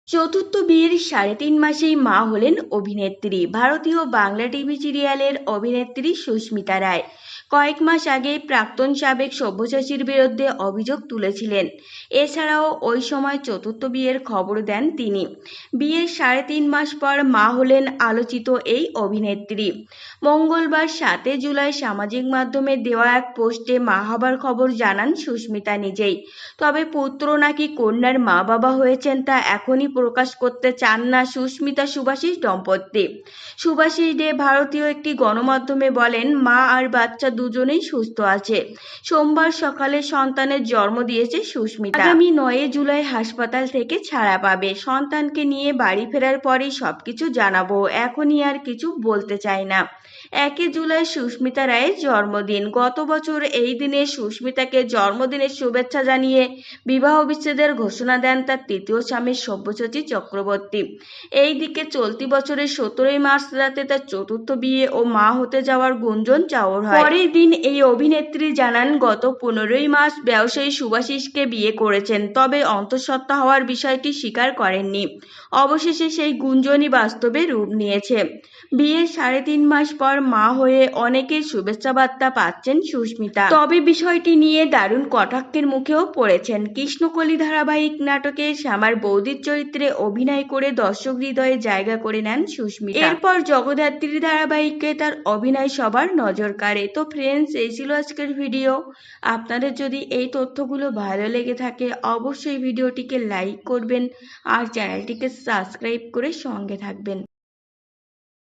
চতুর্থ বিয়ের ৩.৫ মাসেই মা হলেন অভিনেত্রী। ভারতীয় বাংলা টিভি সিরিয়ালের অভিনেত্রী সুস্মিতা রায় কয়েক মাস আগে প্রাক্তন সাবেক সব্যসাচীর বিরুদ্ধে অভিযোগ তুলেছিলেন। এছাড়াও ওই সময় চতুর্থ বিয়ের খবর দেন তিনি। বিয়ের ৩.৫ মাস পর মা হলেন আলোচিত এই অভিনেত্রী। মঙ্গলবার ৭ জুলাই সামাজিক মাধ্যমে দেওয়া এক পোস্টে মা হবার খবর জানান সুস্মিতা নিজেই। তবে পুত্র নাকি কন্যার মা বাবা হয়েছেন তা এখনই প্রকাশ করতে চান না সুস্মিতা শুভাশিস দম্পতি। শুভাশিস ডে ভারতীয় একটি গণমাধ্যমে বলেন, মা আর বাচ্চা দুজনেই সুস্থ আছে। সোমবার সকালে সন্তানের জন্ম দিয়েছে সুস্মিতা। আগামী ৯ জুলাই হাসপাতাল থেকে ছাড়া পাবে। সন্তানকে নিয়ে বাড়ি ফেরার পরেই সবকিছু জানাবো, এখনই আর কিছু বলতে চাই না। ১ জুলাই সুস্মিতা রায়ের জন্মদিন। গত বছর এই দিনে সুস্মিতাকে জন্মদিনের শুভেচ্ছা জানিয়ে বিবাহ বিচ্ছেদের ঘোষণা দেন তার তৃতীয় স্বামী সব্যসাচী চক্রবর্তী। এইদিকে চলতি বছরের ১৭ মার্চ রাতে তার চতুর্থ বিয়ে ও মা হতে যাওয়ার গুঞ্জন চাউর হয়। পরের দিন এই অভিনেত্রী জানান, গত ১৫ মার্চ ব্যবসায়ী শুভাশিসকে বিয়ে করেছেন, তবে অন্তঃসত্ত্বা হওয়ার বিষয়টি স্বীকার করেননি। অবশেষে সেই গুঞ্জনই বাস্তবে রূপ নিয়েছে। বিয়ের ৩.৫ মাস পর মা হয়ে অনেকের শুভেচ্ছা বার্তা পাচ্ছেন সুস্মিতা। তবে বিষয়টি নিয়ে দারুণ কটাক্ষের মুখেও পড়েছেন। কৃষ্ণকলি ধারাবাহিক নাটকে শ্যামার বৌদির চরিত্রে অভিনয় করে দর্শক হৃদয়ে জায়গা করে নেন সুস্মিতা। এরপর জগদ্ধাত্রী ধারাবাহিকে তার অভিনয় সবার নজর কাড়ে। তো ফ্রেন্ডস, এই ছিল আজকের ভিডিও। আপনাদের যদি এই তথ্যগুলো ভালো লেগে থাকে অবশ্যই ভিডিওটিকে লাইক করবেন আর চ্যানেলটিকে সাবস্ক্রাইব করে সঙ্গে থাকবেন।